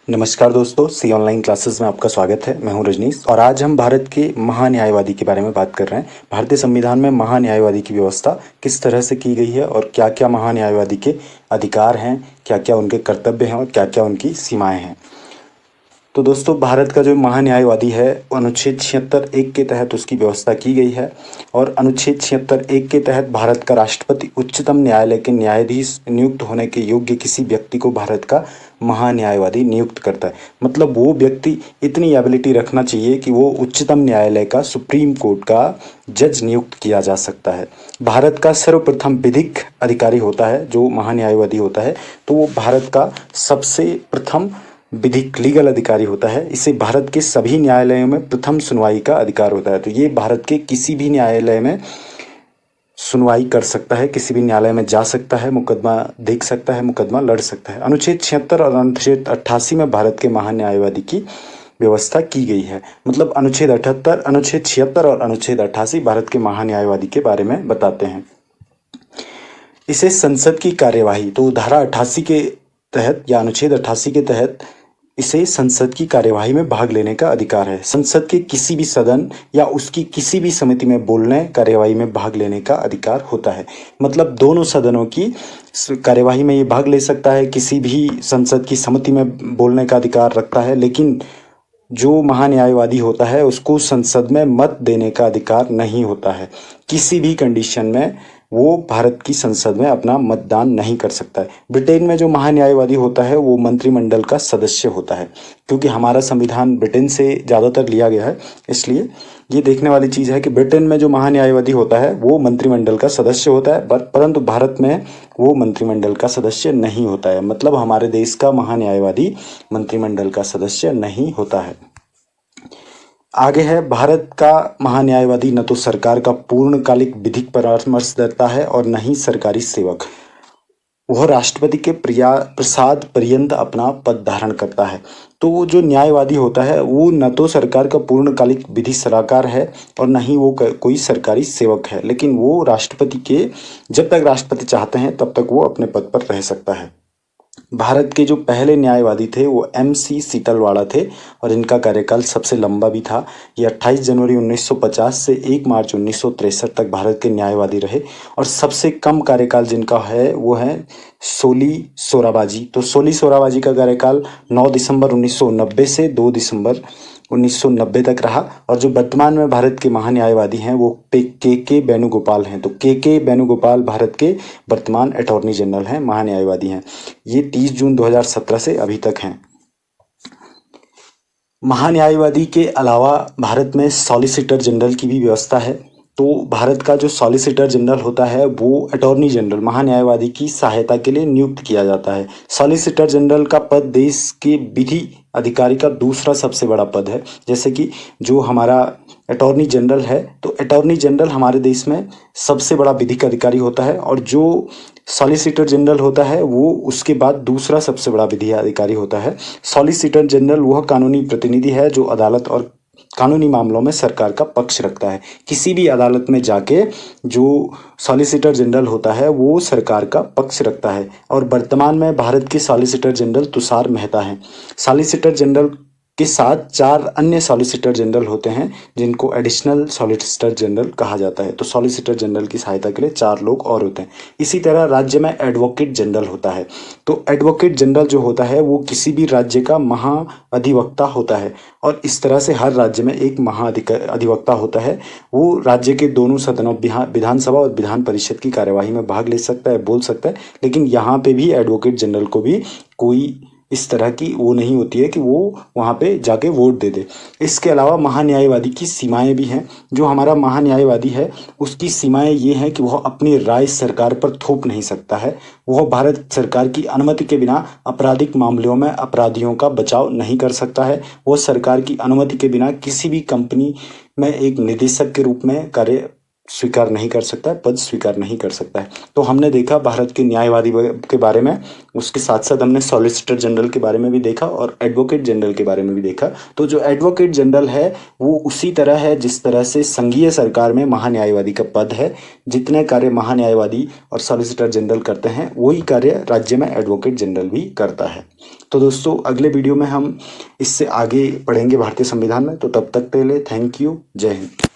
नमस्कार दोस्तों, सी online classes में आपका स्वागत है। मैं हूं रजनीश और आज हम भारत के महान्यायवादी के बारे में बात कर रहे हैं। भारतीय संविधान में महान्यायवादी की व्यवस्था किस तरह से की गई है और क्या क्या महान्यायवादी के अधिकार हैं, क्या क्या उनके कर्तव्य हैं और क्या क्या उनकी सीमाएं हैं। तो दोस्तों, भारत का जो महान्यायवादी है वो अनुच्छेद 76(1) के तहत उसकी व्यवस्था की गई है और अनुच्छेद 76(1) के तहत भारत का राष्ट्रपति उच्चतम न्यायालय के न्यायाधीश नियुक्त होने के योग्य किसी व्यक्ति को भारत का महान्यायवादी नियुक्त करता है। मतलब वो व्यक्ति इतनी एबिलिटी रखना चाहिए कि वो उच्चतम न्यायालय का, सुप्रीम कोर्ट का जज नियुक्त किया जा सकता है। भारत का सर्वप्रथम विधिक अधिकारी होता है जो महान्यायवादी होता है, तो वो भारत का सबसे प्रथम विधिक लीगल अधिकारी होता है। इसे भारत के सभी न्यायालयों में प्रथम सुनवाई का अधिकार होता है। तो ये भारत के किसी भी न्यायालय में सुनवाई कर सकता है, किसी भी न्यायालय में जा सकता है, मुकदमा देख सकता है, मुकदमा लड़ सकता है। अनुच्छेद 76 और अनुच्छेद 88 में भारत के महान्यायवादी की व्यवस्था की गई है। मतलब अनुच्छेद 78, अनुच्छेद 76 और अनुच्छेद 88 भारत के महान्यायवादी के बारे में बताते हैं। इसे संसद की कार्यवाही, तो धारा 88 के तहत या अनुच्छेद 88 के तहत इसे संसद की कार्यवाही में भाग लेने का अधिकार है। संसद के किसी भी सदन या उसकी किसी भी समिति में बोलने, कार्यवाही में भाग लेने का अधिकार होता है। मतलब दोनों सदनों की कार्यवाही में ये भाग ले सकता है, किसी भी संसद की समिति में बोलने का अधिकार रखता है, लेकिन जो महान्यायवादी होता है उसको संसद में मत देने का अधिकार नहीं होता है। किसी भी कंडीशन में वो भारत की संसद में अपना मतदान नहीं कर सकता है। ब्रिटेन में जो महान्यायवादी होता है वो मंत्रिमंडल का सदस्य होता है। क्योंकि हमारा संविधान ब्रिटेन से ज़्यादातर लिया गया है, इसलिए ये देखने वाली चीज़ है कि ब्रिटेन में जो महान्यायवादी होता है वो मंत्रिमंडल का सदस्य होता है, परंतु भारत में वो मंत्रिमंडल का सदस्य नहीं होता है। मतलब हमारे देश का महान्यायवादी मंत्रिमंडल का सदस्य नहीं होता है। आगे है, भारत का महान्यायवादी न तो सरकार का पूर्णकालिक विधिक परामर्शदाता है और न ही सरकारी सेवक। वह राष्ट्रपति के प्रसाद पर्यंत अपना पद धारण करता है। तो वो जो न्यायवादी होता है वो न तो सरकार का पूर्णकालिक विधि सलाहकार है और न ही वो कोई सरकारी सेवक है, लेकिन वो राष्ट्रपति के, जब तक राष्ट्रपति चाहते हैं तब तक वो अपने पद पर रह सकता है। भारत के जो पहले न्यायवादी थे वो MC सीतलवाड़ा थे और इनका कार्यकाल सबसे लंबा भी था। ये 28 जनवरी 1950 से 1 मार्च 1963 तक भारत के न्यायवादी रहे और सबसे कम कार्यकाल जिनका है वो है सोली सोराबाजी। तो सोली सोराबाजी का कार्यकाल 9 दिसंबर 1990 से 2 दिसंबर 1990 तक रहा। और जो वर्तमान में भारत के महान्यायवादी हैं वो के वेणुगोपाल हैं। तो के वेणुगोपाल भारत के वर्तमान अटॉर्नी जनरल हैं, महान्यायवादी हैं। ये 30 जून 2017 से अभी तक हैं। महान्यायवादी के अलावा भारत में सॉलिसिटर जनरल की भी व्यवस्था है। तो भारत का जो सॉलिसिटर जनरल होता है वो अटॉर्नी जनरल, महान्यायवादी की सहायता के लिए नियुक्त किया जाता है। सॉलिसिटर जनरल का पद देश के विधि अधिकारी का दूसरा सबसे बड़ा पद है। जैसे कि जो हमारा अटॉर्नी जनरल है, तो अटॉर्नी जनरल हमारे देश में सबसे बड़ा विधिक अधिकारी होता है और जो सॉलिसिटर जनरल होता है वो उसके बाद दूसरा सबसे बड़ा विधि अधिकारी होता है। सॉलिसिटर जनरल वह कानूनी प्रतिनिधि है जो अदालत और कानूनी मामलों में सरकार का पक्ष रखता है। किसी भी अदालत में जाके जो सॉलिसिटर जनरल होता है वो सरकार का पक्ष रखता है। और वर्तमान में भारत के सॉलिसिटर जनरल तुषार मेहता हैं। सॉलिसिटर जनरल के साथ 4 अन्य सॉलिसिटर जनरल होते हैं जिनको एडिशनल सॉलिसिटर जनरल कहा जाता है। तो सॉलिसिटर जनरल की सहायता के लिए 4 लोग और होते हैं। इसी तरह राज्य में एडवोकेट जनरल होता है। तो एडवोकेट जनरल जो होता है वो किसी भी राज्य का महाअधिवक्ता होता है और इस तरह से हर राज्य में एक महाअधिवक्ता होता है। वो राज्य के दोनों सदनों, विधानसभा और विधान परिषद की कार्यवाही में भाग ले सकता है, बोल सकता है। लेकिन यहाँ पे भी एडवोकेट जनरल को भी कोई इस तरह की वो नहीं होती है कि वो वहाँ पे जाके वोट दे दे। इसके अलावा महान्यायवादी की सीमाएं भी हैं। जो हमारा महान्यायवादी है उसकी सीमाएं ये हैं कि वह अपनी राय सरकार पर थोप नहीं सकता है। वह भारत सरकार की अनुमति के बिना आपराधिक मामलों में अपराधियों का बचाव नहीं कर सकता है। वह सरकार की अनुमति के बिना किसी भी कंपनी में एक निदेशक के रूप में कार्य स्वीकार नहीं कर सकता है, पद स्वीकार नहीं कर सकता है। तो हमने देखा भारत के न्यायवादी के बारे में, उसके साथ साथ हमने सॉलिसिटर जनरल के बारे में भी देखा और एडवोकेट जनरल के बारे में भी देखा। तो जो एडवोकेट जनरल है वो उसी तरह है जिस तरह से संघीय सरकार में महान्यायवादी का पद है। जितने कार्य महान्यायवादी और सॉलिसिटर जनरल करते हैं वही कार्य राज्य में एडवोकेट जनरल भी करता है। तो दोस्तों अगले वीडियो में हम इससे आगे पढ़ेंगे भारतीय संविधान में। तो तब तक के लिए थैंक यू, जय हिंद।